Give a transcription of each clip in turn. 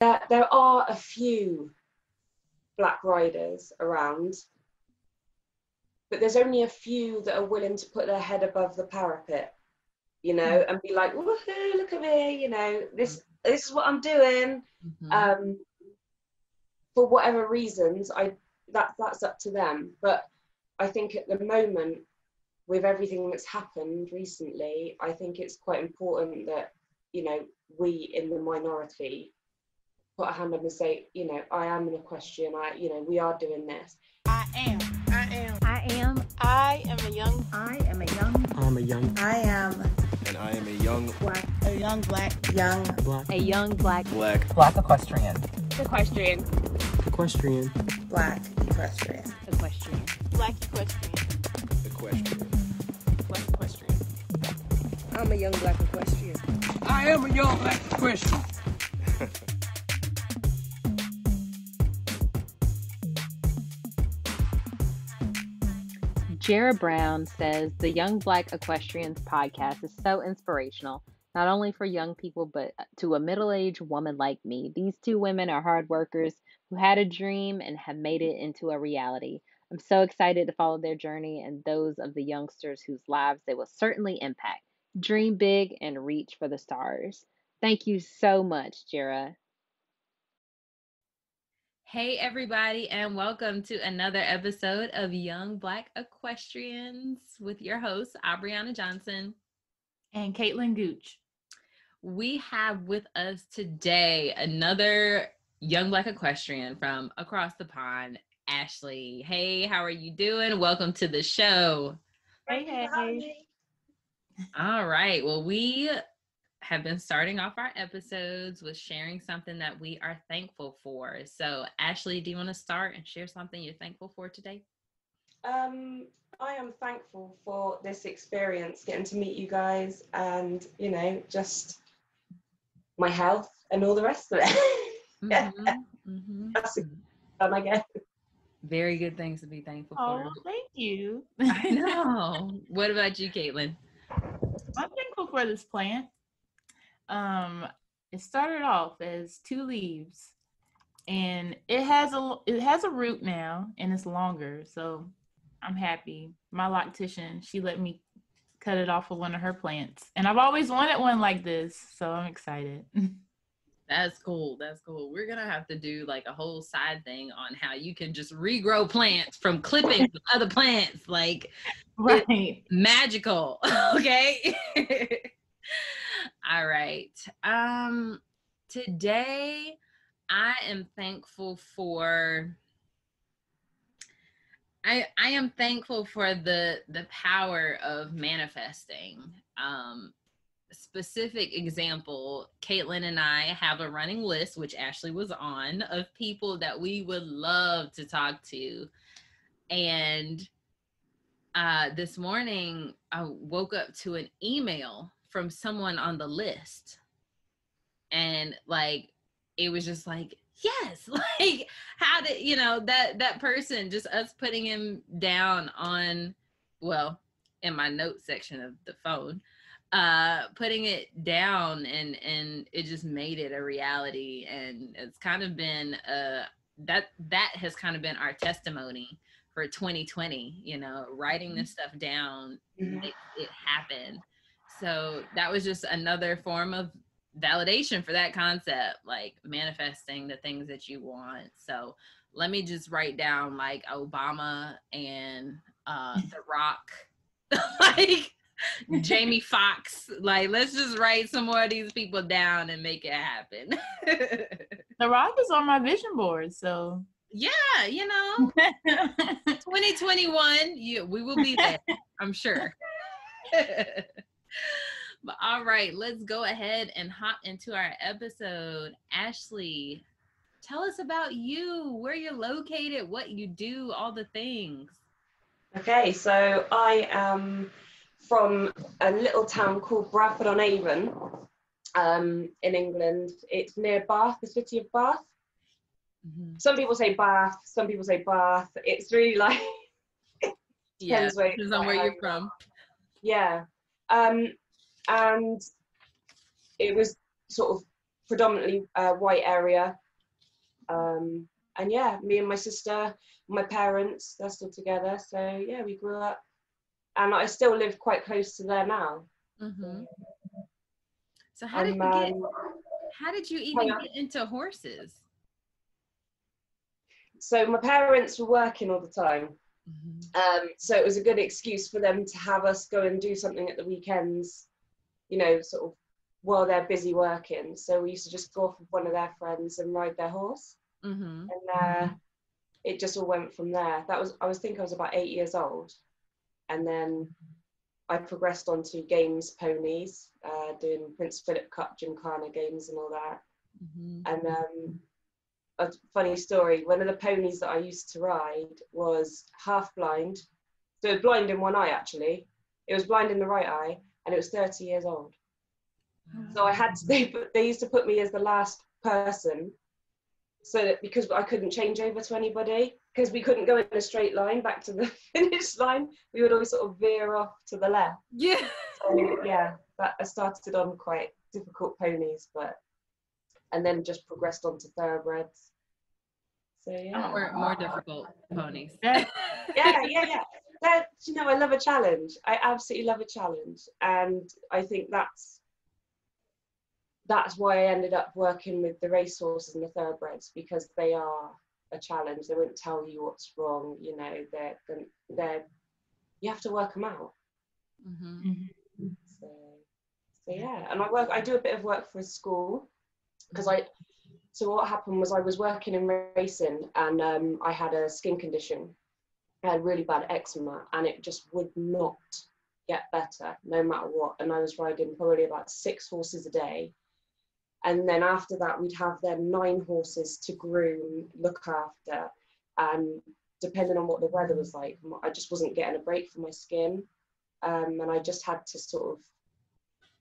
there are a few black riders around, but there's only a few that are willing to put their head above the parapet, you know, and be like, woohoo, look at me, you know, this is what I'm doing. For whatever reasons, that's up to them. But I think at the moment, with everything that's happened recently, I think it's quite important that, you know, we in the minority put a hand up and say, you know, I am an equestrian, we are doing this. I am a young black equestrian. I'm a young black equestrian. I am a young black equestrian. Jara Brown says the Young Black Equestrians podcast is so inspirational, not only for young people, but to a middle-aged woman like me. These two women are hard workers who had a dream and have made it into a reality. I'm so excited to follow their journey and those of the youngsters whose lives they will certainly impact. Dream big and reach for the stars. Thank you so much, Jara. Hey everybody, and welcome to another episode of Young Black Equestrians with your hosts, Aubriana Johnson and Caitlin Gooch. We have with us today another Young Black Equestrian from across the pond, Ashleigh. Hey, how are you doing? Welcome to the show. Hey. All right, well, we have been starting off our episodes with sharing something that we are thankful for. So, Ashleigh, do you want to start and share something you're thankful for today? I am thankful for this experience, getting to meet you guys, and, you know, just my health and all the rest of it. That's a good one, I guess. Very good things to be thankful for. Oh, thank you. I know. What about you, Caitlin? I'm thankful for this plant. It started off as 2 leaves, and it has a root now, and it's longer, so I'm happy. My loctician, she let me cut it off of one of her plants, and I've always wanted one like this, so I'm excited. That's cool. We're gonna have to do like a whole side thing on how you can just regrow plants from clippings of other plants, like right, magical. Okay. All right. Today I am thankful for the power of manifesting. Specific example, Caitlin and I have a running list, which Ashleigh was on, of people that we would love to talk to. And this morning I woke up to an email from someone on the list, and like it was just like, yes, like how did, you know, that person, just us putting him down on, well, in my notes section of the phone, putting it down, and it just made it a reality. And it's kind of been that has kind of been our testimony for 2020, you know, writing this stuff down, make it happen. So that was just another form of validation for that concept, like manifesting the things that you want. So let me just write down like Obama and The Rock, like Jamie Foxx. Like, let's just write some more of these people down and make it happen. The Rock is on my vision board, so yeah, you know, 2021, we will be there, I'm sure. But all right, let's go ahead and hop into our episode. Ashleigh, tell us about you, where you're located, what you do, all the things. Okay, so I am from a little town called Bradford-on-Avon in England. It's near Bath, the city of Bath. Some people say Bath, some people say Bath. It's really like, depends on where you're from. Yeah. And it was sort of predominantly white area. And yeah, me and my sister, my parents, they're still together. So yeah, we grew up, and I still live quite close to there now. Mm-hmm. So How did you even get into horses? So my parents were working all the time. Mm-hmm. So it was a good excuse for them to have us go and do something at the weekends, you know, sort of while they're busy working. So we used to just go off with one of their friends and ride their horse. Mm-hmm. And it just all went from there. I was about 8 years old. And then I progressed on to games ponies, doing Prince Philip Cup Gymkhana games and all that. Mm-hmm. And a funny story, one of the ponies that I used to ride was half blind. So it was blind in one eye, actually. It was blind in the right eye, and it was 30 years old. So I had to, they used to put me as the last person, so that because I couldn't change over to anybody, because we couldn't go in a straight line back to the finish line, we would always sort of veer off to the left. Yeah. So yeah, that I started on quite difficult ponies, and then just progressed on to thoroughbreds. So yeah. More difficult ponies. yeah. That, you know, I love a challenge. I absolutely love a challenge, and I think that's why I ended up working with the racehorses and the thoroughbreds, because they are a challenge. They won't tell you what's wrong. You know, they're you have to work them out. Mm-hmm. So yeah, and I do a bit of work for a school, because so what happened was I was working in racing, and I had a skin condition. I had really bad eczema, and it just would not get better no matter what. And I was riding probably about 6 horses a day. And then after that, we'd have then 9 horses to groom, look after. And depending on what the weather was like, I just wasn't getting a break for my skin. And I just had to sort of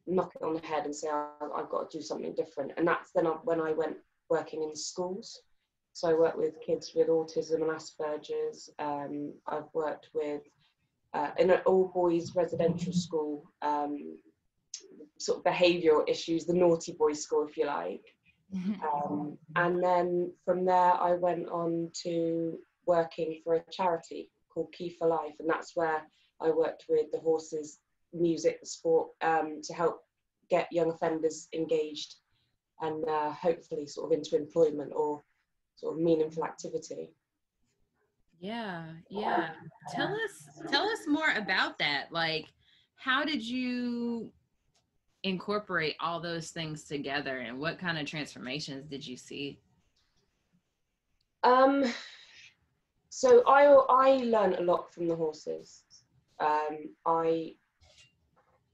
knock it on the head and say, I've got to do something different. And that's then when I went working in schools. So I work with kids with autism and Asperger's. I've worked with, in an all-boys residential school, sort of behavioural issues, the naughty boys school, if you like. And then from there, I went on to working for a charity called Key for Life. And that's where I worked with the horses, music, the sport, to help get young offenders engaged and hopefully sort of into employment or sort of meaningful activity. Yeah. Tell us more about that. Like, how did you incorporate all those things together, and what kind of transformations did you see? So I learned a lot from the horses.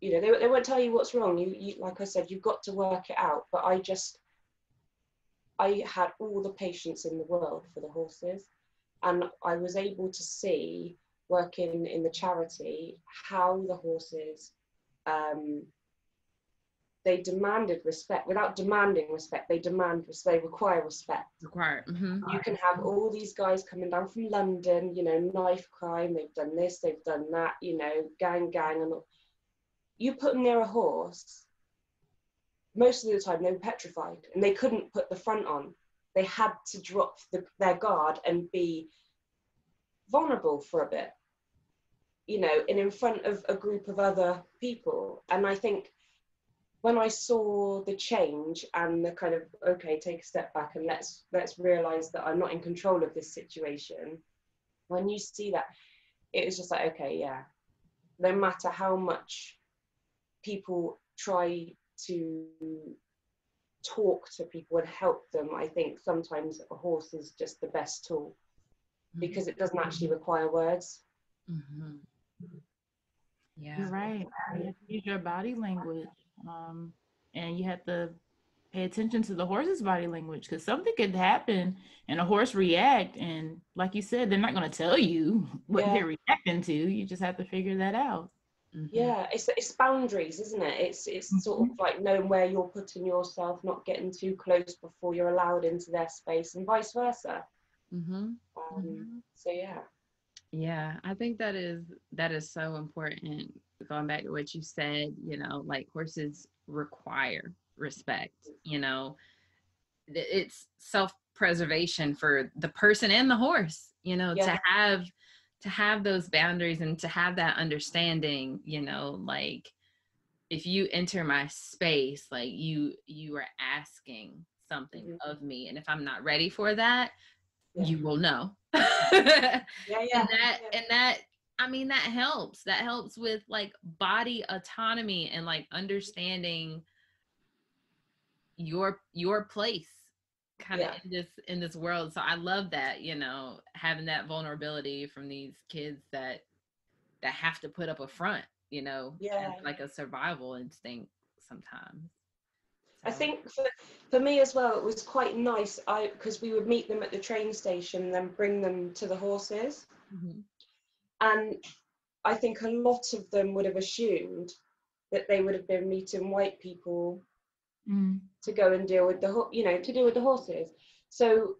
You know, they won't tell you what's wrong. You like I said, you've got to work it out. But I had all the patience in the world for the horses, and I was able to see, working in the charity, how the horses, they demanded respect. Without demanding respect, they require respect. Mm-hmm. You can have all these guys coming down from London, you know, knife crime, they've done this, they've done that, you know, gang, and all. You put them near a horse, most of the time they were petrified, and they couldn't put the front on. They had to drop their guard and be vulnerable for a bit, you know, and in front of a group of other people. And I think when I saw the change and the kind of, okay, take a step back and let's realize that I'm not in control of this situation. When you see that, it was just like, okay, yeah, no matter how much people try to talk to people and help them, I think sometimes a horse is just the best tool, because it doesn't actually require words. Mm-hmm. Yeah, you're right. You have to use your body language, and you have to pay attention to the horse's body language, because something could happen and a horse react, and like you said, they're not going to tell you what they're reacting to. You just have to figure that out. Mm-hmm. Yeah, it's boundaries, isn't it? It's sort of like knowing where you're putting yourself, not getting too close before you're allowed into their space, and vice versa. Mm-hmm. So yeah, I think that is so important. Going back to what you said, you know, like horses require respect, you know, it's self-preservation for the person and the horse, you know, Yeah. to have those boundaries and to have that understanding, you know, like if you enter my space, like you are asking something of me, and if I'm not ready for that, you will know. Yeah. And that I mean, that helps with like body autonomy and like understanding your place kind of in this world. So I love that, you know, having that vulnerability from these kids that have to put up a front, you know, as like a survival instinct sometimes. I think for me as well, it was quite nice because we would meet them at the train station and then bring them to the horses. Mm-hmm. And I think a lot of them would have assumed that they would have been meeting white people to go and deal with the horses. So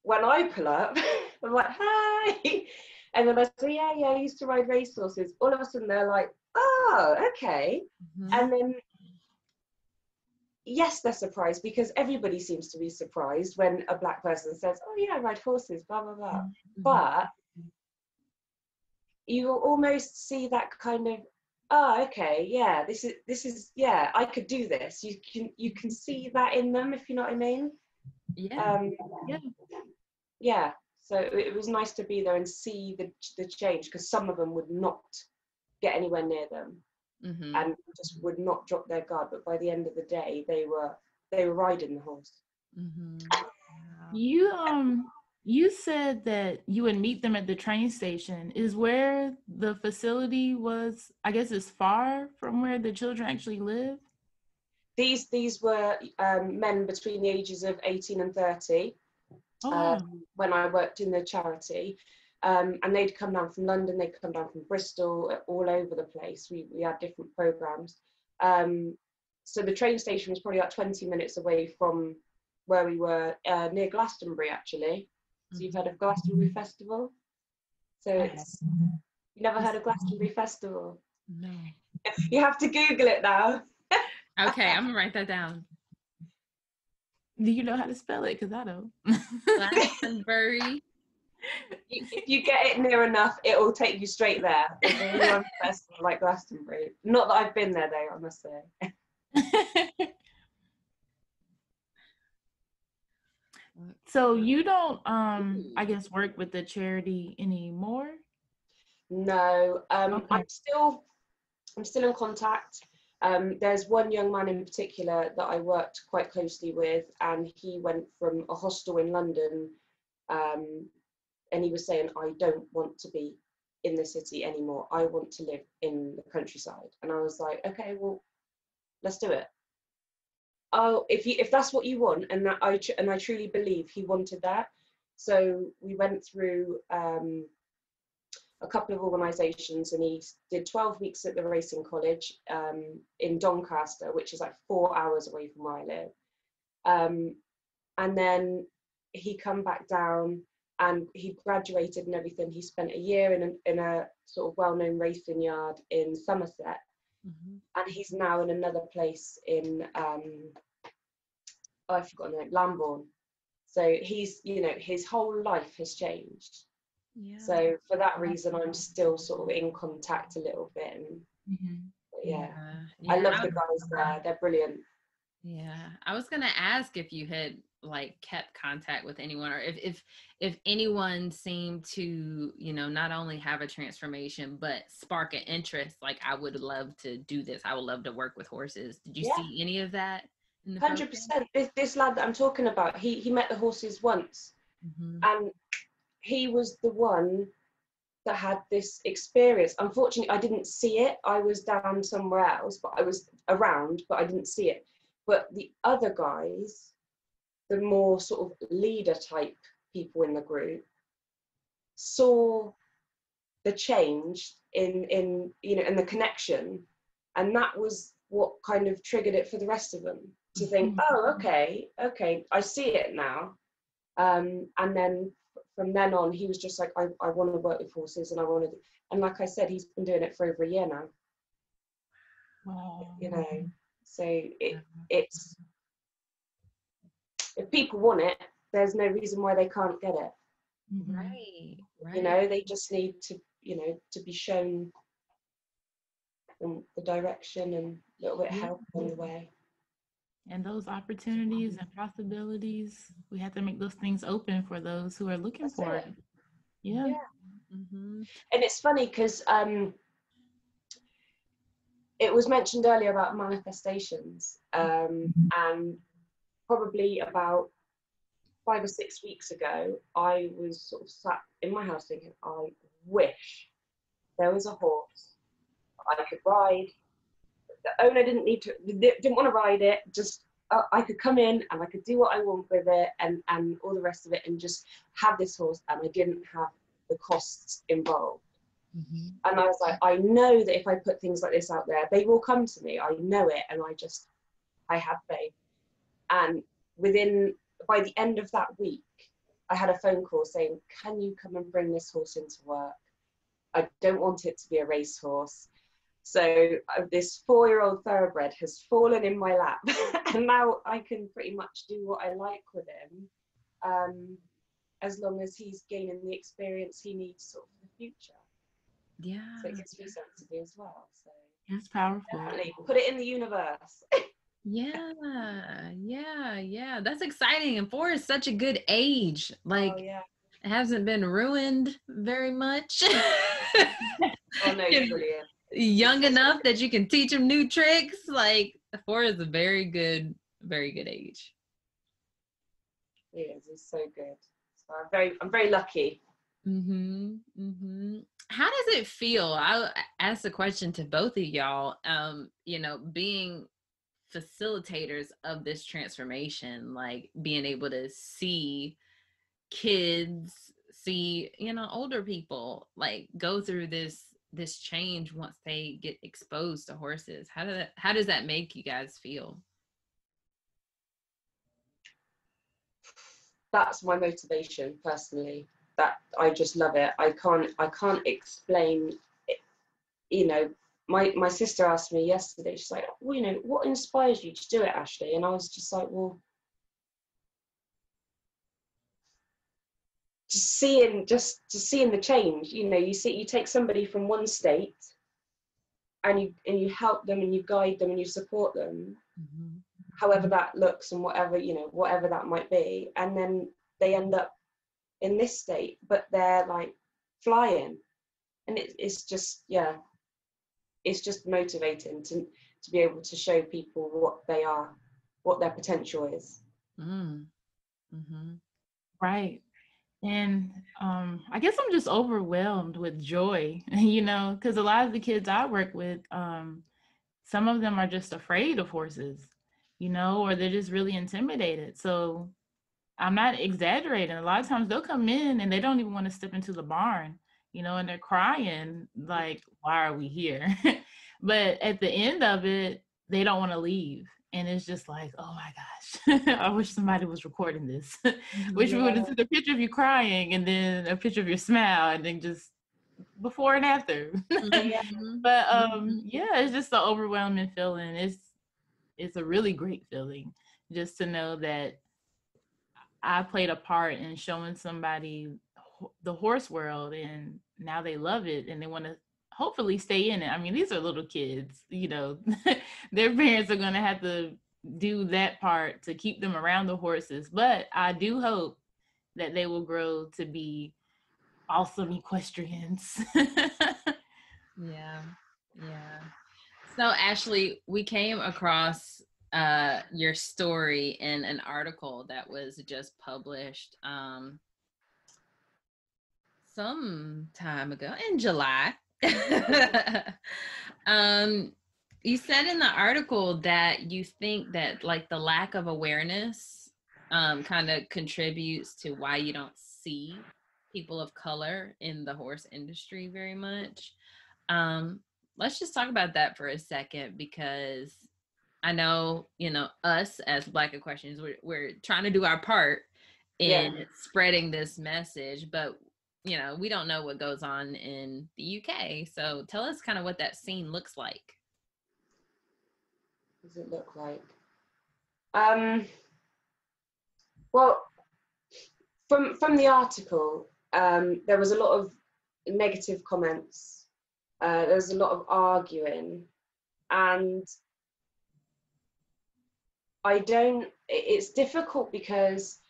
when I pull up, I'm like, hi. And then I say, yeah, I used to ride racehorses. All of a sudden they're like, oh, okay. Mm-hmm. And then, yes, they're surprised because everybody seems to be surprised when a black person says, oh yeah, I ride horses, blah, blah, blah. Mm-hmm. But you almost see that kind of, oh, okay, yeah, this is, yeah, I could do this. You can see that in them, if you know what I mean. Yeah. So it was nice to be there and see the change, because some of them would not get anywhere near them, and just would not drop their guard. But by the end of the day, they were riding the horse. Wow. You said that you would meet them at the train station. Is where the facility was, I guess, is far from where the children actually live? These were men between the ages of 18 and 30. When I worked in the charity, and they'd come down from London, they'd come down from Bristol, all over the place. We had different programs. So the train station was probably about 20 minutes away from where we were, near Glastonbury, actually. So you've heard of Glastonbury Festival? So it's, you never heard of Glastonbury Festival? No. You have to Google it now. Okay, I'm gonna write that down. Do you know how to spell it? Because I don't. Glastonbury. If you get it near enough, it will take you straight there. There's a real festival like Glastonbury. Not that I've been there though, I must say. So you don't, I guess, work with the charity anymore? No, Okay. I'm still in contact. There's one young man in particular that I worked quite closely with, and he went from a hostel in London, and he was saying, I don't want to be in the city anymore. I want to live in the countryside. And I was like, okay, well, let's do it. Oh, if that's what you want, and that I truly believe he wanted that. So we went through a couple of organisations, and he did 12 weeks at the racing college in Doncaster, which is like 4 hours away from where I live. And then he come back down, and he graduated and everything. He spent a year in a sort of well-known racing yard in Somerset. And he's now in another place in I've forgotten the name, Lambourne. So he's, you know, his whole life has changed. So for that reason, I'm still sort of in contact a little bit. And I love the guys there. They're brilliant. I was gonna ask if you had like kept contact with anyone, or if anyone seemed to, you know, not only have a transformation but spark an interest. Like, I would love to do this. I would love to work with horses. Did you see any of that? 100%. This lad that I'm talking about, he met the horses once, and he was the one that had this experience. Unfortunately, I didn't see it. I was down somewhere else, but I was around, but I didn't see it. But the other guys, the more sort of leader type people in the group, saw the change in you know, in the connection, and that was what kind of triggered it for the rest of them to think, oh, okay, I see it now. And then from then on, he was just like, I want to work with horses, and I wanted, and like I said, he's been doing it for over a year now. Wow. You know, so it's if people want it, there's no reason why they can't get it. Right. You know, they just need to, you know, to be shown the direction and a little bit of help along the way. And those opportunities and possibilities, we have to make those things open for those who are looking for it. Yeah. Mm-hmm. And it's funny because it was mentioned earlier about manifestations, and probably about 5 or 6 weeks ago, I was sort of sat in my house thinking, I wish there was a horse I could ride. The owner didn't want to ride it, just I could come in and I could do what I want with it and all the rest of it, and just have this horse, and I didn't have the costs involved. Mm-hmm. And I was like, I know that if I put things like this out there, they will come to me. I know it, and I have faith. And by the end of that week, I had a phone call saying, can you come and bring this horse into work? I don't want it to be a racehorse. So this 4-year-old thoroughbred has fallen in my lap, and now I can pretty much do what I like with him, as long as he's gaining the experience he needs sort of for the future. Yeah. So it gives me something to do as well. So It's powerful. definitely put it in the universe. Yeah. That's exciting. And 4 is such a good age. Like, Oh, yeah. it hasn't been ruined very much. Oh no, brilliant. Young enough that you can teach him new tricks. Like, 4 is a very good age. He is. He's so good. So I'm very lucky. Mm-hmm. Mm-hmm. How does it feel? I'll ask the question to both of y'all. You know, being facilitators of this transformation, like being able to see kids, see, you know, older people like go through this change once they get exposed to horses. How does that make you guys feel? That's my motivation personally. That I just love it. I can't explain it. You know, my sister asked me yesterday, she's like, well, you know, what inspires you to do it, Ashleigh? And I was just like, well, just seeing the change. You know, you take somebody from one state and you help them and you guide them and you support them, Mm-hmm. however that looks and whatever that might be, and then they end up in this state, but they're like flying, and it's just motivating to be able to show people what they are, what their potential is. Mm-hmm. Right. And I guess I'm just overwhelmed with joy, you know, because a lot of the kids I work with, some of them are just afraid of horses, you know, or they're just really intimidated. So I'm not exaggerating. A lot of times they'll come in and they don't even want to step into the barn, you know, and they're crying like, why are we here? But at the end of it, they don't want to leave. And it's just like, oh my gosh, I wish somebody was recording this. Wish we would have took a picture of you crying and then a picture of your smile and then just before and after. Mm-hmm. But yeah, it's just an overwhelming feeling. It's a really great feeling just to know that I played a part in showing somebody the horse world, and now they love it and they want to hopefully stay in it. I mean, these are little kids, you know, their parents are going to have to do that part to keep them around the horses. But I do hope that they will grow to be awesome equestrians. Yeah. So Ashleigh, we came across your story in an article that was just published some time ago in July. You said in the article that you think that like the lack of awareness kind of contributes to why you don't see people of color in the horse industry very much. Let's just talk about that for a second, because I know, you know, us as Black equestrians, we're trying to do our part in spreading this message, but you know, we don't know what goes on in the UK. So tell us kind of what that scene looks like. What does it look like? Well, from the article, there was a lot of negative comments. There was a lot of arguing, and it's difficult because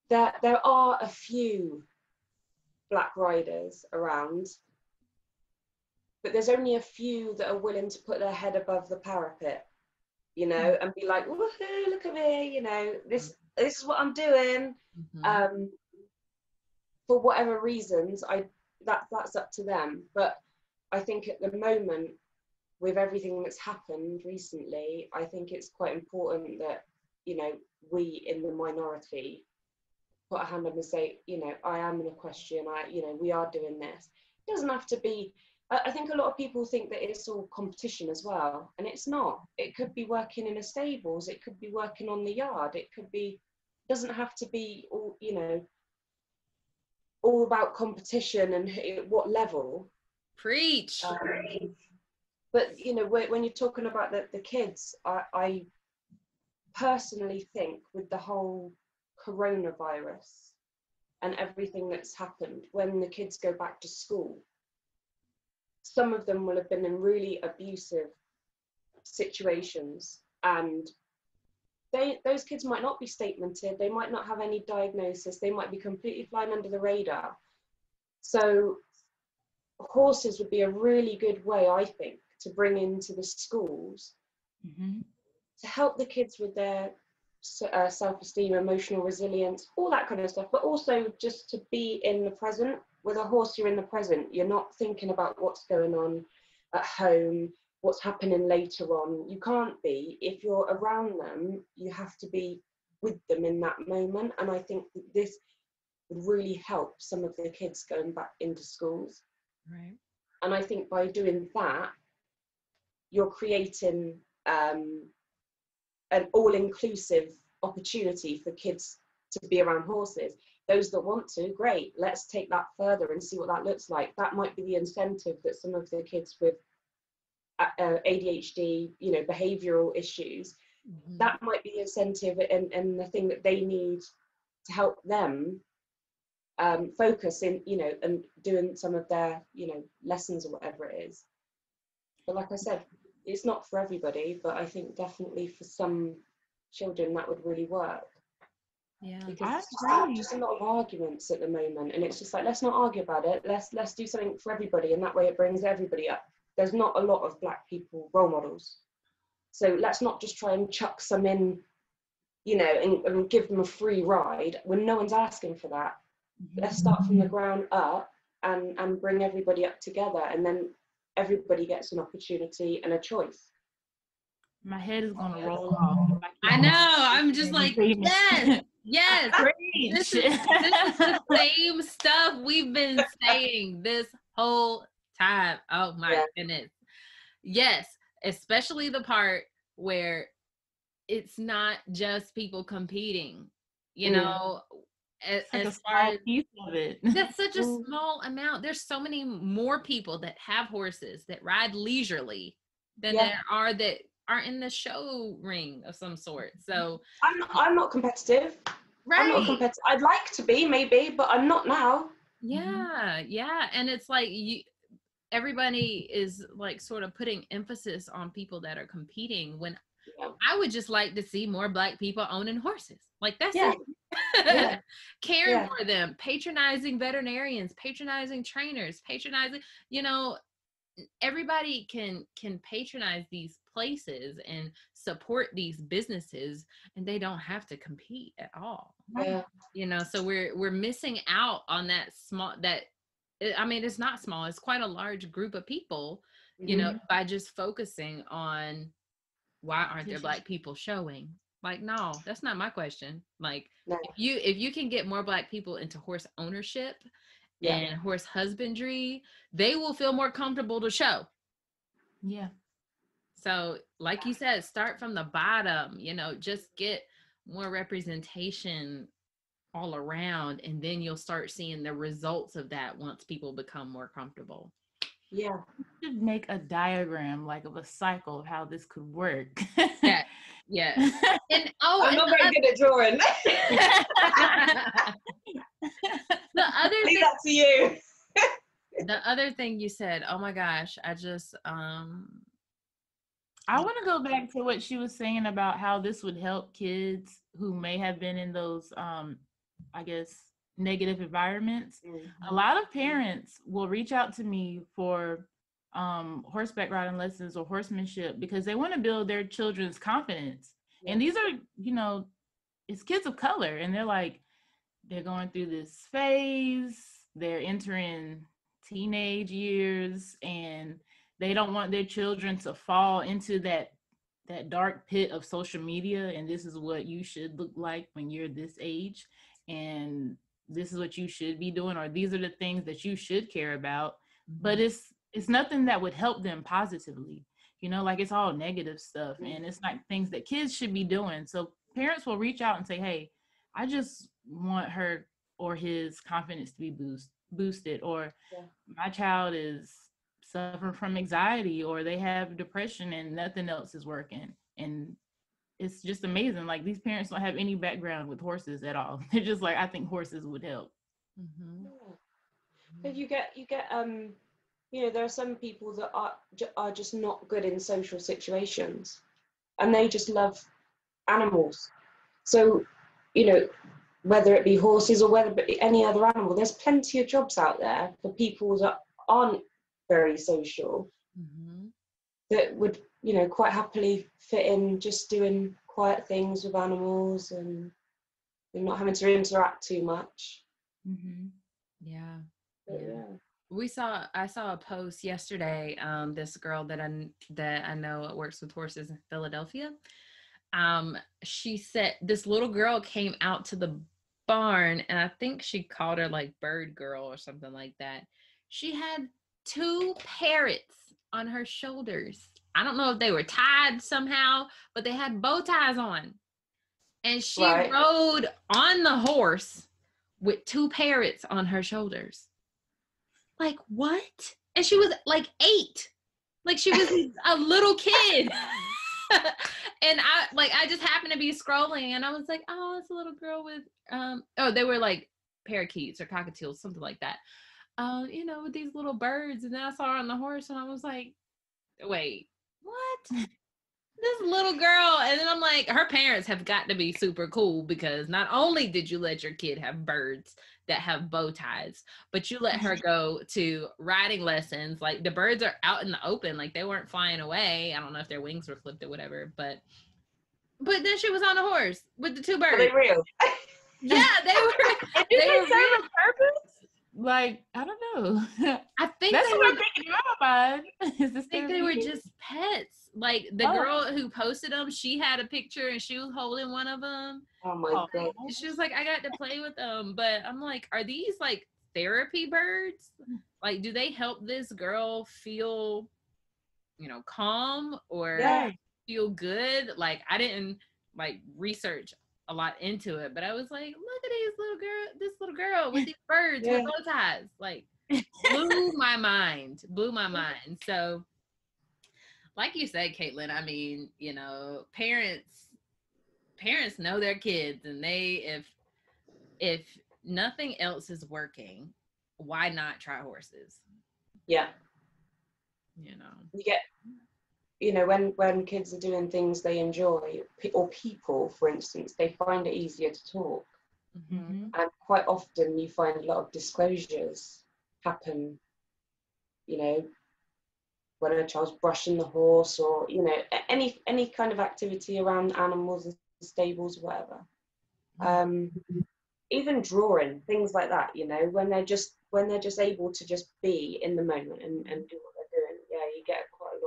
there are a few black riders around, but there's only a few that are willing to put their head above the parapet, you know, and be like, woohoo, look at me, you know, this is what I'm doing. For whatever reasons, that's up to them. But I think at the moment, with everything that's happened recently, I think it's quite important that, you know, we in the minority put a hand up and say, you know, I am an equestrian, you know, we are doing this. It doesn't have to be, I think a lot of people think that it's all competition as well, and it's not. It could be working in a stables, it could be working on the yard, it doesn't have to be all, you know, all about competition and what level. Preach. But, you know, when you're talking about the kids, I personally think with the whole coronavirus and everything that's happened, when the kids go back to school, some of them will have been in really abusive situations, and those kids might not be statemented, they might not have any diagnosis, they might be completely flying under the radar. So horses would be a really good way, I think, to bring into the schools to help the kids with their self-esteem, emotional resilience, all that kind of stuff, but also just to be in the present. With a horse, you're in the present, you're not thinking about what's going on at home, what's happening later on. You can't be. If you're around them, you have to be with them in that moment, and I think that this would really help some of the kids going back into schools. Right. And I think by doing that, you're creating an all-inclusive opportunity for kids to be around horses. Those that want to, great, let's take that further and see what that looks like. That might be the incentive that some of the kids with ADHD, you know, behavioural issues, that might be the incentive and the thing that they need to help them focus in, you know, and doing some of their, you know, lessons or whatever it is. But like I said, it's not for everybody, but I think definitely for some children that would really work. Yeah, because it's just a lot of arguments at the moment, and it's just like, let's not argue about it, let's do something for everybody, and that way it brings everybody up. There's not a lot of black people role models, so let's not just try and chuck some in, you know, and give them a free ride when no one's asking for that. Let's start from the ground up and bring everybody up together, and then everybody gets an opportunity and a choice. My head is gonna roll off. I know. I'm just like, yes, yes. This is the same stuff we've been saying this whole time. Oh my goodness. Yes, especially the part where it's not just people competing, you know, as far as piece of it. That's such a small amount. There's so many more people that have horses that ride leisurely than there are that are in the show ring of some sort. So I'm not competitive. Right. I'm not competitive. I'd like to be, maybe, but I'm not now. Yeah, yeah. And it's like everybody is like sort of putting emphasis on people that are competing, when I would just like to see more Black people owning horses. Like, that's it. Caring for them, patronizing veterinarians, patronizing trainers, patronizing, you know, everybody can patronize these places and support these businesses, and they don't have to compete at all. You know, so we're missing out on that I mean, it's not small, it's quite a large group of people, you know, by just focusing on why aren't there Black people showing. Like, no, that's not my question. Like, if you can get more Black people into horse ownership and horse husbandry, they will feel more comfortable to show. Yeah. So, like you said, start from the bottom, you know, just get more representation all around, and then you'll start seeing the results of that once people become more comfortable. Yeah. You should make a diagram, like, of a cycle of how this could work. Yeah. And I'm not very good at drawing. the other Leave thing, that to you. the other thing you said, oh my gosh, I just I want to go back to what she was saying about how this would help kids who may have been in those, I guess, negative environments. A lot of parents will reach out to me for horseback riding lessons or horsemanship because they want to build their children's confidence. Yeah. And these are, you know, it's kids of color, and they're like, they're going through this phase, they're entering teenage years, and they don't want their children to fall into that dark pit of social media. And this is what you should look like when you're this age, and this is what you should be doing, or these are the things that you should care about. But it's nothing that would help them positively, you know, like it's all negative stuff, and it's not things that kids should be doing. So parents will reach out and say, hey, I just want her or his confidence to be boosted, or my child is suffering from anxiety, or they have depression and nothing else is working. And it's just amazing. Like, these parents don't have any background with horses at all. They're just like, I think horses would help. But you get you know, there are some people that are just not good in social situations, and they just love animals. So, you know, whether it be horses or whether it be any other animal, there's plenty of jobs out there for people that aren't very social, that would, you know, quite happily fit in just doing quiet things with animals and not having to interact too much. Yeah. Yeah. I saw a post yesterday. This girl that I know works with horses in Philadelphia. She said this little girl came out to the barn, and I think she called her like Bird Girl or something like that. She had 2 parrots on her shoulders. I don't know if they were tied somehow, but they had bow ties on. And she rode on the horse with 2 parrots on her shoulders. Like, what? And she was like 8. Like, she was a little kid. And I just happened to be scrolling, and I was like, oh, it's a little girl with they were like parakeets or cockatiels, something like that. You know, with these little birds. And then I saw her on the horse, and I was like, wait, what? This little girl. And then I'm like, her parents have got to be super cool, because not only did you let your kid have birds that have bow ties, but you let her go to riding lessons. Like, the birds are out in the open, like they weren't flying away. I don't know if their wings were clipped or whatever, but then she was on a horse with the 2 birds. Are they real? Yeah, they were. They were real. Purpose? Like, I don't know. I think that's they what were, I'm thinking in my mind. I think they were just pets. Like, the girl who posted them, she had a picture and she was holding one of them. Oh my God. She was like, I got to play with them. But I'm like, are these like therapy birds? Like, do they help this girl feel, you know, calm or feel good? Like, I didn't like research a lot into it, but I was like, look at this little girl with these birds with bow ties. Like, blew my mind. So, like you said, Caitlin, I mean, you know, parents know their kids, and if nothing else is working, why not try horses? Yeah. You know, you get, you know, when kids are doing things they enjoy, or people, for instance, they find it easier to talk. And quite often you find a lot of disclosures happen, you know, when a child's brushing the horse, or, you know, any kind of activity around animals and stables, whatever. Even drawing, things like that, you know, when they're just able to just be in the moment and do what they're doing, you get quite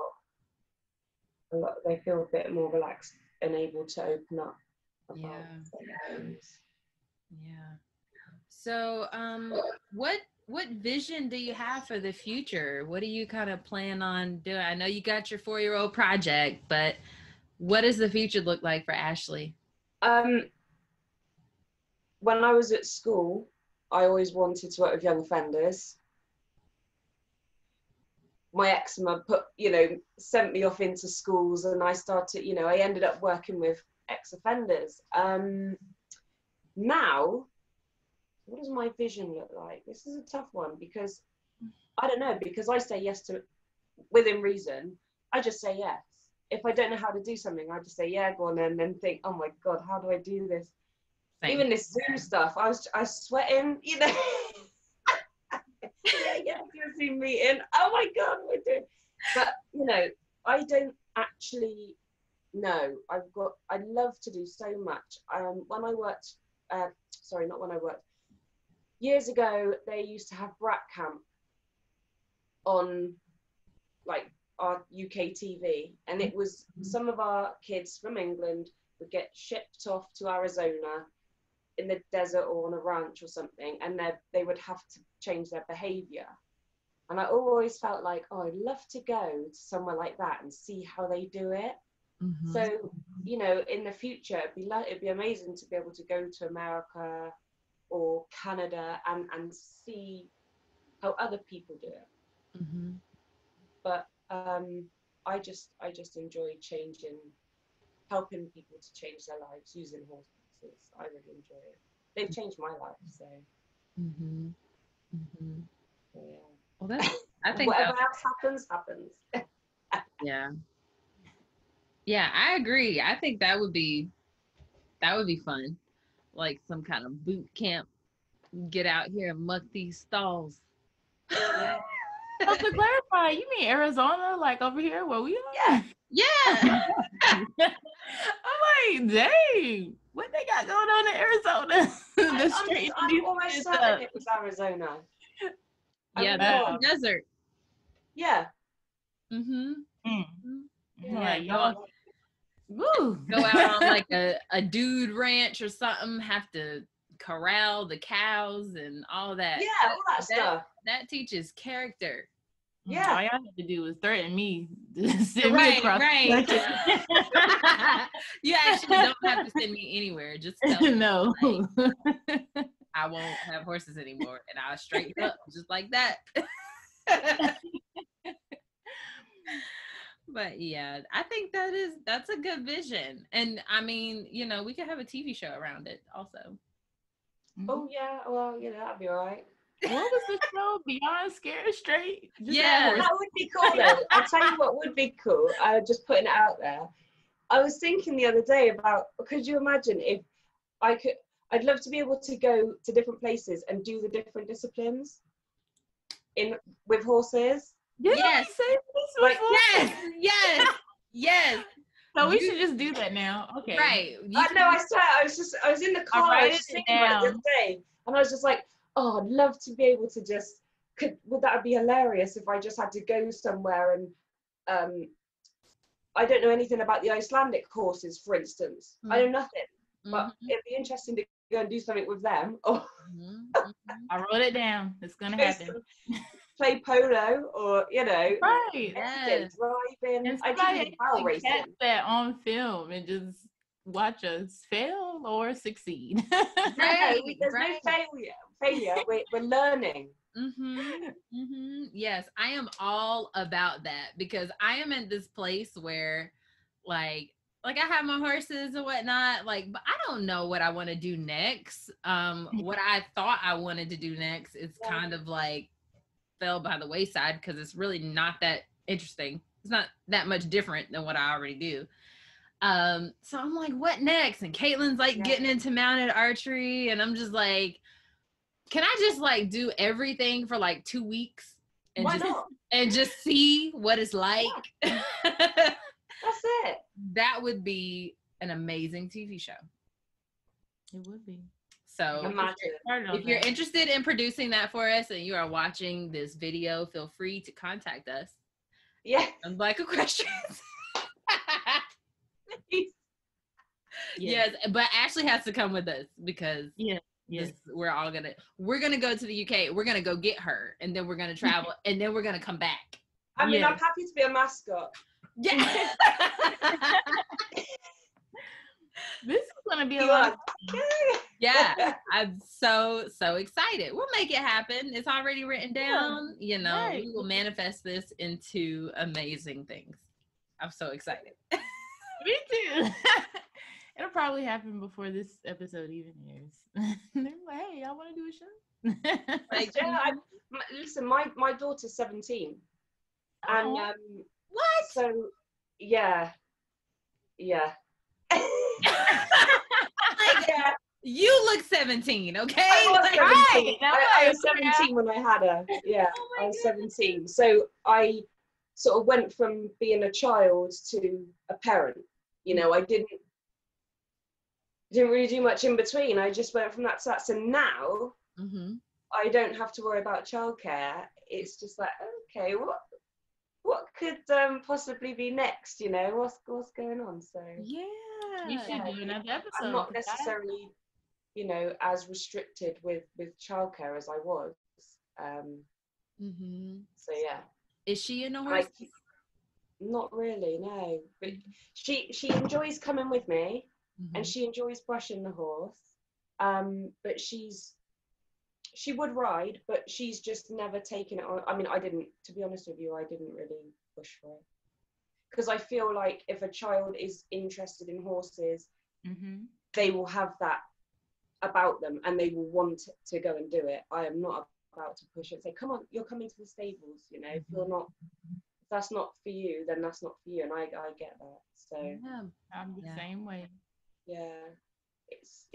a lot. They feel a bit more relaxed and able to open up about things. So what vision do you have for the future? What do you kind of plan on doing? I know you got your 4-year-old project, but what does the future look like for Ashleigh? When I was at school, I always wanted to work with young offenders. my eczema sent me off into schools, and I started, I ended up working with ex-offenders. Now, what does my vision look like? This is a tough one, because I don't know, because I say yes to, within reason, I just say yes. If I don't know how to do something, I just say, yeah, go on, and then think, oh my God, how do I do this? Same. Even this Zoom stuff, I was sweating, Yeah, Zoom meeting. Oh my God, what am I doing? But, I don't actually know. I'd love to do so much. When I worked, years ago, they used to have brat camp on like our UK TV, and it was some of our kids from England would get shipped off to Arizona in the desert or on a ranch or something, and they would have to change their behavior. And I always felt like, oh, I'd love to go to somewhere like that and see how they do it. Mm-hmm. So, in the future, it'd be amazing to be able to go to America or Canada and see how other people do it. Mm-hmm. But I just enjoy helping people to change their lives using horses. I really enjoy it. They've changed my life, so. Mm-hmm. Mm-hmm. So, yeah. Well, I think whatever else happens. Yeah, I agree. I think that would be fun, like some kind of boot camp. Get out here and muck these stalls. So to clarify, you mean Arizona, like over here where we are? Yeah. I'm like, dang, what they got going on in Arizona? I'm almost certain it was Arizona. Yeah, that's the desert. Yeah. Mm-hmm. Yeah, y'all go out on like a dude ranch or something, have to corral the cows and all that. Yeah, all that stuff. That teaches character. Yeah. All y'all have to do is threaten me to send me across. Right. You actually don't have to send me anywhere. Just tell me. No. Like, I won't have horses anymore, and I'll straighten up just like that. But yeah, I think that's a good vision. And I mean, we could have a TV show around it also. Oh yeah, well, that'd be all right. What was the show? Beyond Scared Straight? Yeah, that would be cool though. I'll tell you what would be cool. Just putting it out there. I was thinking the other day about, could you imagine if I'd love to be able to go to different places and do the different disciplines with horses. Yes. Yes. So we should just do that now. Okay. Right. I swear, I was in the car, I was just thinking about it the other day, and I was just like, oh, I'd love to be able to would that be hilarious if I just had to go somewhere and, I don't know anything about the Icelandic horses, for instance. I know nothing, but it'd be interesting to go and do something with them. Oh. I wrote it down. It's going to happen. Play polo or, right. Driving. I did catch that on film and just watch us fail or succeed. Right. There's no failure. We're learning. Yes, I am all about that, because I am in this place where like I have my horses and whatnot, but I don't know what I want to do next. What I thought I wanted to do next is kind of fell by the wayside, because it's really not that interesting. It's not that much different than what I already do. So I'm like, what next? And Caitlin's getting into mounted archery, and I'm just like, can I just do everything for 2 weeks and just see what it's like? Yeah. That's it. That would be an amazing TV show. It would be. So if you're interested in producing that for us and you are watching this video, feel free to contact us. Yeah. I'm Black Equestrians. Yes, but Ashleigh has to come with us, because we're gonna go to the UK. We're gonna go get her, and then we're gonna travel, and then we're gonna come back. I mean, I'm happy to be a mascot. Yeah. This is gonna be a lot of Yeah, I'm so excited. We'll make it happen. It's already written down. You know, right. we will manifest this into amazing things. I'm so excited. Me too. It'll probably happen before this episode even airs. They're like, hey, I want to do a show. Like, yeah, listen, my daughter's 17. And what? So yeah. Yeah. You look 17, okay? I was 17. Right. I was 17 when I had her. Yeah, I was 17. So I sort of went from being a child to a parent. You know, I didn't really do much in between. I just went from that to that. So now I don't have to worry about childcare. It's just like, okay, what could possibly be next? You know, what's going on? So yeah, you should do another episode. I'm not necessarily, you know, as restricted with childcare as I was. So yeah. Is she in a horse? Not really, no. But she enjoys coming with me, and she enjoys brushing the horse. But she would ride, but she's just never taken it on. I mean, to be honest with you, I didn't really push for it. Because I feel like if a child is interested in horses, they will have that about them and they will want to go and do it. I am not about to push it and say, come on, you're coming to the stables, you know, if that's not for you, then that's not for you. And I get that. So yeah, I'm the same way. Yeah. It's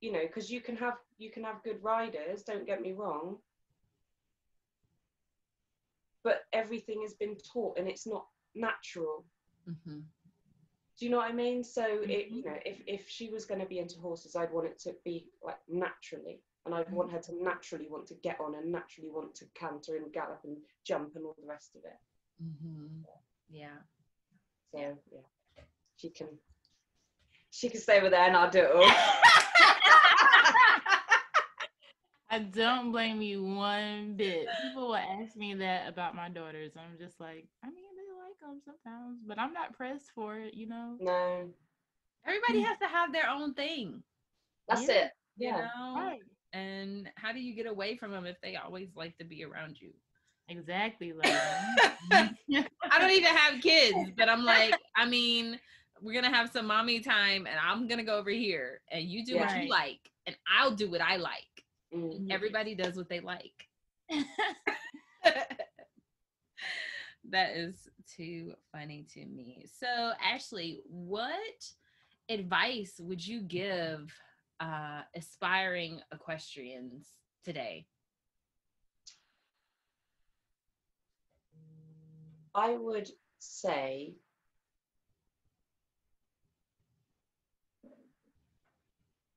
you know, because you can have good riders, don't get me wrong, but everything has been taught and it's not natural. Do you know what I mean? So it, you know, if she was going to be into horses, I'd want it to be like naturally, and I'd want her to naturally want to get on and naturally want to canter and gallop and jump and all the rest of it. Yeah. So yeah, she can stay over there and I'll do it all. I don't blame you one bit. People will ask me that about my daughters. I'm just like, I mean, they like them sometimes, but I'm not pressed for it, you know? No. Everybody has to have their own thing. That's it. You Yeah. know? Right. And how do you get away from them if they always like to be around you? Exactly. Like, I don't even have kids, but I'm like, I mean, we're going to have some mommy time and I'm going to go over here and you do what you like and I'll do what I like. Everybody does what they like. That is too funny to me. So, Ashleigh, what advice would you give aspiring equestrians today? I would say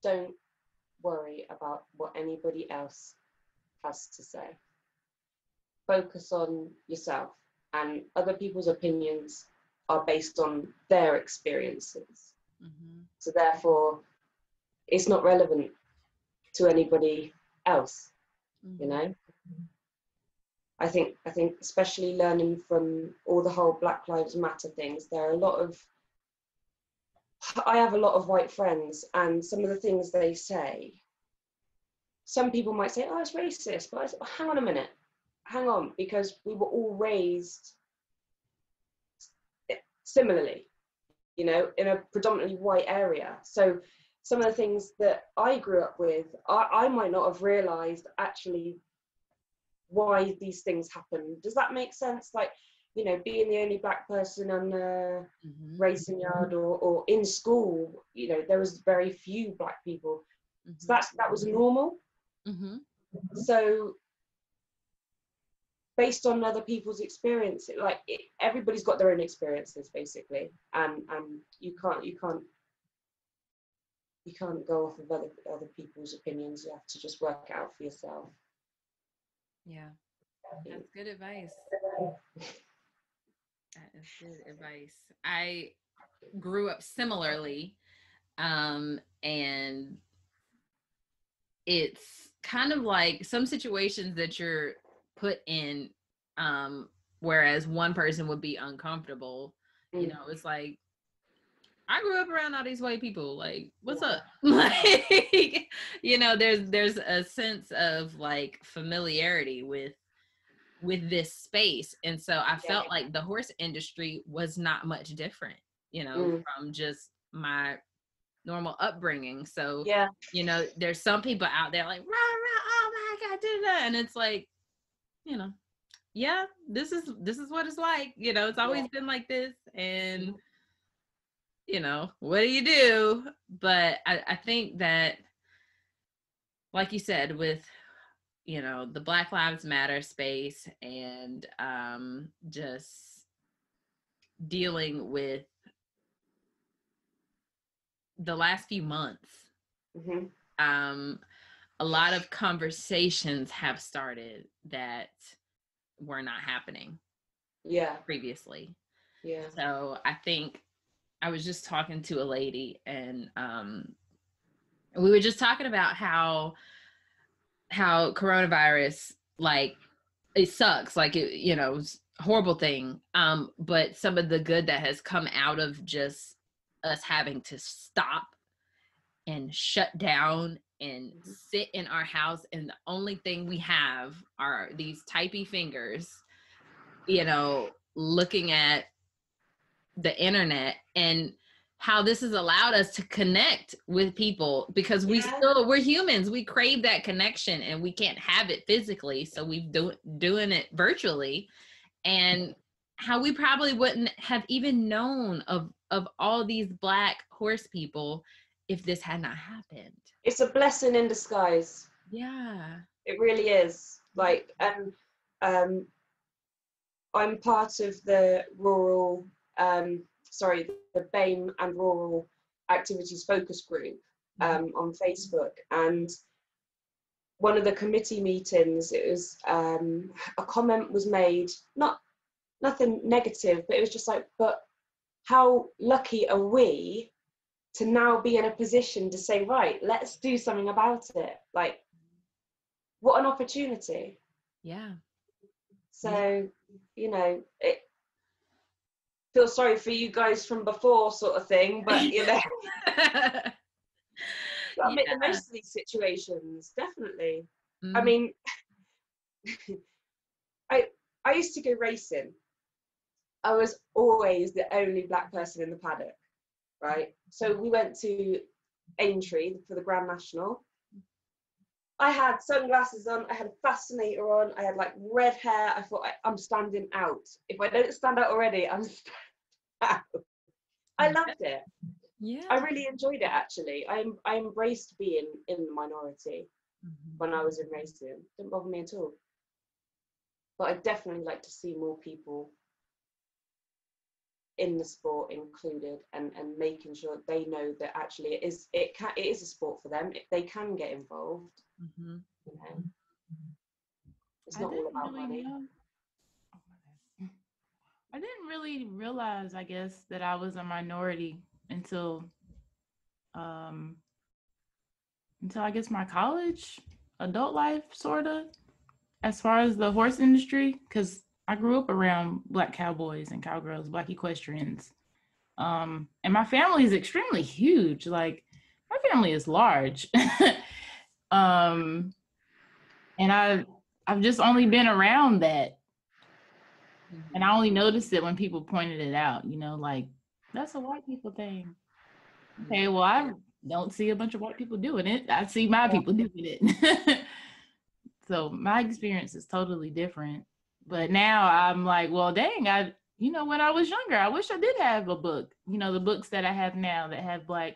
don't worry about what anybody else has to say. Focus on yourself, and other people's opinions are based on their experiences. So therefore, it's not relevant to anybody else, you know? I think especially learning from all the whole Black Lives Matter things, I have a lot of white friends, and some of the things they say, some people might say, oh, it's racist, but I say, oh, hang on a minute, because we were all raised similarly, you know, in a predominantly white area. So some of the things that I grew up with, I might not have realized actually why these things happen. Does that make sense? Like, you know, being the only Black person on the racing yard or in school, you know, there was very few Black people. So that was normal. So based on other people's experience, everybody's got their own experiences basically, and you can't go off of other people's opinions. You have to just work it out for yourself. Yeah, that's good advice. That is good advice. I grew up similarly, and it's kind of like some situations that you're put in, whereas one person would be uncomfortable. You know, it's like I grew up around all these white people. Like, what's up? Like, you know, there's a sense of like familiarity with this space. And so I felt like the horse industry was not much different, you know, from just my normal upbringing. So, you know, there's some people out there like, rah, rah, oh my God, did that. And it's like, you know, yeah, this is what it's like. You know, it's always been like this. And, you know, what do you do? But I think that, like you said, with, you know, the Black Lives Matter space and just dealing with the last few months, a lot of conversations have started that were not happening previously. So I think I was just talking to a lady, and we were just talking about how coronavirus, like, it sucks, like, it, you know, it's a horrible thing, but some of the good that has come out of just us having to stop and shut down and sit in our house, and the only thing we have are these typey fingers, you know, looking at the internet, and how this has allowed us to connect with people, because we're humans. We crave that connection, and we can't have it physically. So we've doing it virtually, and how we probably wouldn't have even known of all these Black horse people if this had not happened. It's a blessing in disguise. Yeah, it really is. Like, and I'm part of the rural, the BAME and rural activities focus group on Facebook, and one of the committee meetings, it was a comment was made, nothing negative, but it was just like, but how lucky are we to now be in a position to say, right, let's do something about it. Like, what an opportunity. Yeah. So, you know, it feels sorry for you guys from before, sort of thing, but you know, I'll make the most of these situations, definitely. I mean, I used to go racing. I was always the only Black person in the paddock, right? So we went to Aintree for the Grand National. I had sunglasses on, I had a fascinator on, I had like red hair. I thought, I'm standing out. If I don't stand out already, I'm standing out. I loved it. Yeah. I really enjoyed it, actually. I embraced being in the minority when I was in racing. Didn't bother me at all. But I'd definitely like to see more people in the sport included, and making sure they know that actually it is a sport for them. They can get involved. You know, it's not all about money. I didn't really realize, I guess, that I was a minority until I guess my college adult life, sort of, as far as the horse industry, because I grew up around Black cowboys and cowgirls, Black equestrians. And my family is extremely huge. Like, my family is large. And I've just only been around that. And I only noticed it when people pointed it out, you know, like, that's a white people thing. Okay, well, I don't see a bunch of white people doing it. I see my people doing it. So my experience is totally different. But now I'm like, well, dang, when I was younger, I wish I did have a book. You know, the books that I have now that have Black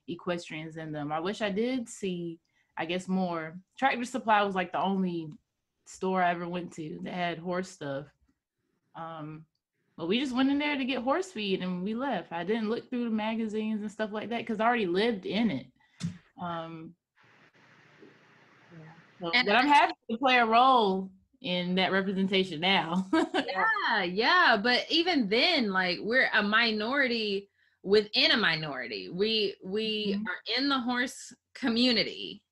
equestrians in them. I wish I did see, I guess, more. Tractor Supply was like the only store I ever went to that had horse stuff. But we just went in there to get horse feed and we left. I didn't look through the magazines and stuff like that because I already lived in it. But I'm happy to play a role in that representation now. Yeah. But even then, like, we're a minority within a minority. We are in the horse community,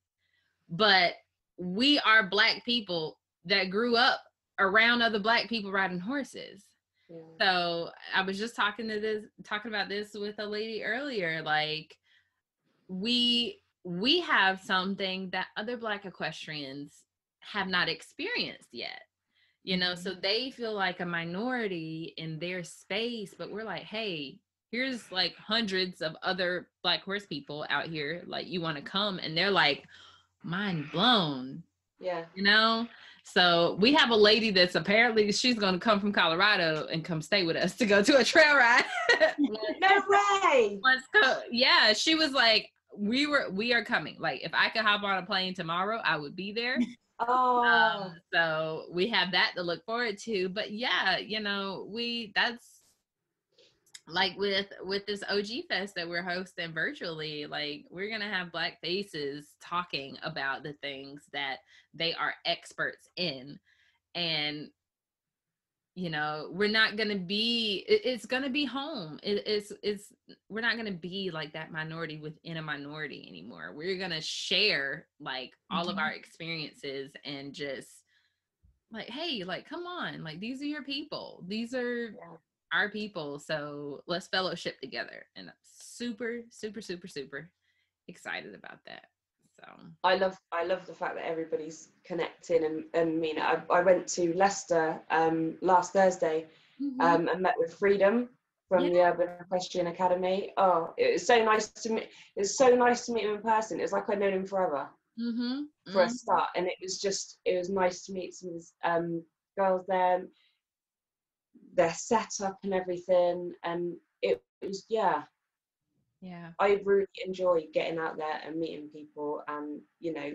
but we are Black people that grew up around other Black people riding horses. Yeah. So I was just talking about this with a lady earlier. Like, we have something that other Black equestrians have not experienced yet. You know, so they feel like a minority in their space, but we're like, hey, here's like hundreds of other Black horse people out here. Like, you want to come? And they're like, mind blown. Yeah. You know? So we have a lady that's apparently she's going to come from Colorado and come stay with us to go to a trail ride. No way. Yeah, she was like, we are coming. Like, if I could hop on a plane tomorrow, I would be there. Oh. So we have that to look forward to. But yeah, you know, that's like with this OG Fest that we're hosting virtually, like, we're gonna have Black faces talking about the things that they are experts in. And you know, we're not gonna be, it's gonna be home. We're not gonna be like that minority within a minority anymore. We're gonna share like all of our experiences and just like, hey, like, come on, like, these are your people. These are our people. So let's fellowship together. And I'm super, super, super, super excited about that. So I love the fact that everybody's connecting and mean, I went to Leicester last Thursday and met with Freedom from the Urban Equestrian Academy. Oh, it was so nice to meet. It was so nice to meet him in person. It was like I'd known him forever for a start, and it was nice to meet some of his girls there, their setup and everything, and it was I really enjoy getting out there and meeting people. And you know,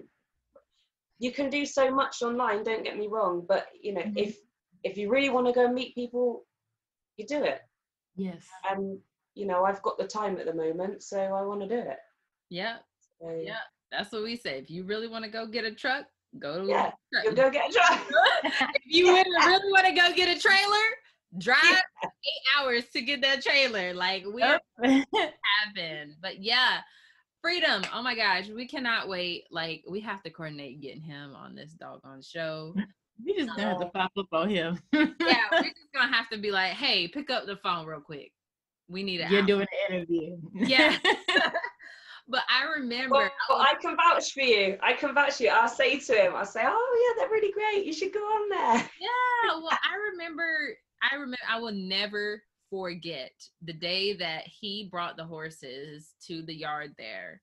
you can do so much online, don't get me wrong, but you know, if you really want to go and meet people, you do it. Yes. And you know, I've got the time at the moment, so I want to do it. Yeah. So, yeah, that's what we say. If you really want to go get a truck, go to yeah, a truck. you'll go get a truck. If you really want to go get a trailer, drive 8 hours to get that trailer. Like, we happen. But yeah, Freedom. Oh my gosh, we cannot wait. Like, we have to coordinate getting him on this doggone show. We just gonna have to pop up on him. Yeah, we're just gonna have to be like, hey, pick up the phone real quick. We need it. You're doing an interview. Yeah. But I remember. Well, I can vouch for you. I'll say to him, I'll say, oh yeah, they're really great. You should go on there. Yeah. Well, I remember. I will never forget the day that he brought the horses to the yard there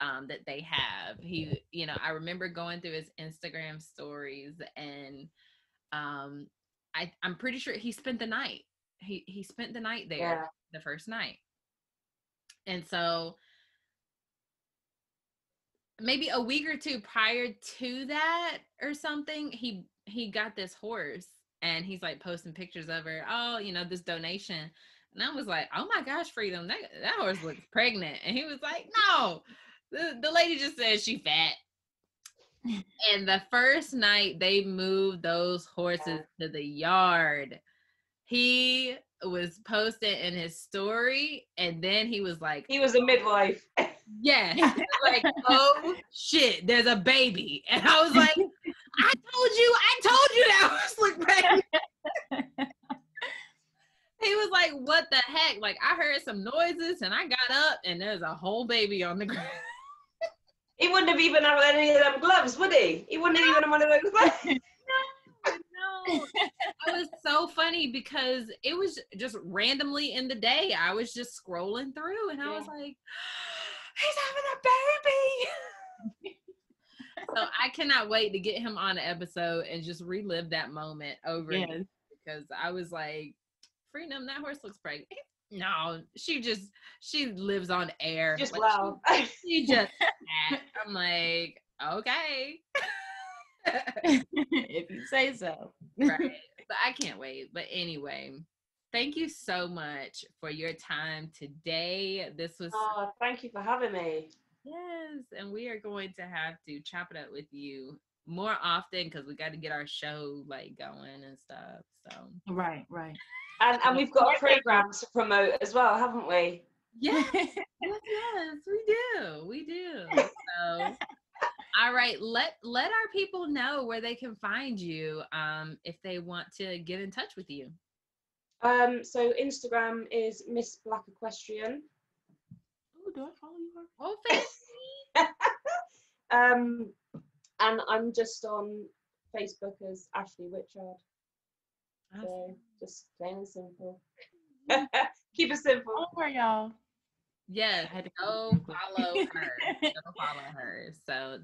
that they have. He, you know, I remember going through his Instagram stories, and I'm pretty sure he spent the night. He spent the night there the first night. And so maybe a week or two prior to that or something, he got this horse, and he's like posting pictures of her. Oh, you know, this donation. And I was like, oh my gosh, Freedom, that horse looks pregnant. And he was like, no, the lady just said she fat. And the first night they moved those horses to the yard, he was posting in his story, and then he was like, he was a midwife. Yeah, like, oh shit, there's a baby. And I was like, I told you that horse looked pregnant. He was like, what the heck? Like, I heard some noises and I got up and there's a whole baby on the ground. He wouldn't have even had any of them gloves, would he? He wouldn't have even had one of those gloves. No. It was so funny because it was just randomly in the day. I was just scrolling through and I was like, he's having a baby. So I cannot wait to get him on an episode and just relive that moment over again, because I was like, Freedom, that horse looks pregnant. No, she lives on air. Just like, wow. She just I'm like, okay. If you say so. Right. But I can't wait. But anyway, thank you so much for your time today. This was thank you for having me. Yes, and we are going to have to chop it up with you more often because we got to get our show like going and stuff. So right. And we've got a program to promote as well, haven't we? Yes, we do. So, all right, let our people know where they can find you if they want to get in touch with you. So Instagram is Miss Black Equestrian. Ooh, do I follow you? Oh, fancy. And I'm just on Facebook as Ashleigh Wicheard. So just plain and simple. Keep it simple. Oh, where y'all? Yes, I had to go follow her. Go follow her. So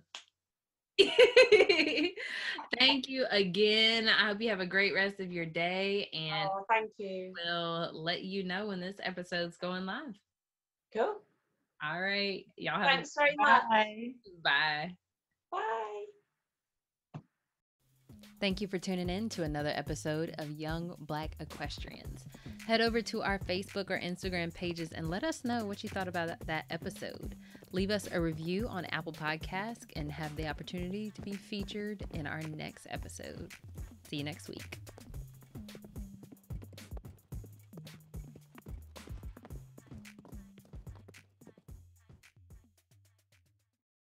thank you again. I hope you have a great rest of your day, and thank you. we'll let you know when this episode's going live. Cool. All right. Y'all have Thanks very much. Bye. Bye. Bye. Thank you for tuning in to another episode of Young Black Equestrians. Head over to our Facebook or Instagram pages and let us know what you thought about that episode. Leave us a review on Apple Podcasts and have the opportunity to be featured in our next episode. See you next week.